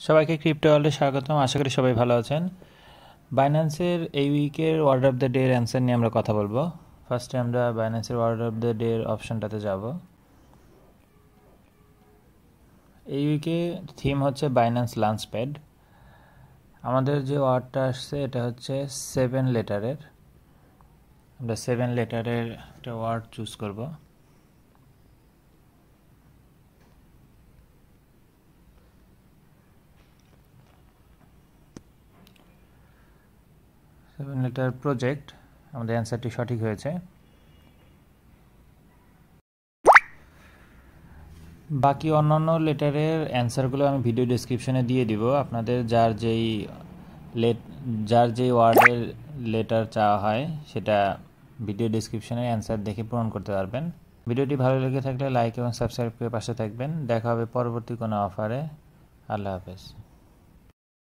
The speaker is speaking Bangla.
সবাইকে ক্রিপ্টো ওয়ার্ল্ডে স্বাগতম। আশা করি সবাই ভালো আছেন। বাইন্যান্সের এই উইকের ওয়ার্ড অফ দ্য ডে এর অ্যান্সার নিয়ে আমরা কথা বলবো। ফার্স্টে আমরা বাইন্যান্সের ওয়ার্ড অফ দ্য ডে এর অপশনটাতে যাব। এই উইকে থিম হচ্ছে বাইন্যান্স লঞ্চপ্যাড। আমাদের যে ওয়ার্ডটা আসছে এটা হচ্ছে 7 লেটারের। আমরা 7 লেটারের একটা ওয়ার্ড চুজ করব। Seven letter project. আমাদের অ্যান্সারটি সঠিক হয়েছে। বাকি অন্যান্য লেটারের অ্যান্সারগুলো আমি ভিডিও ডেসক্রিপশনে দিয়ে দিব। আপনাদের যার যেই ওয়ার্ডের লেটার চাওয়া হয় সেটা ভিডিও ডেসক্রিপশনে অ্যান্সার দেখে পূরণ করতে পারবেন। ভিডিওটি ভালো লেগে থাকলে লাইক এবং সাবস্ক্রাইব করে পাশে থাকবেন। দেখা হবে পরবর্তী কোনো অফারে। আল্লাহ হাফেজ।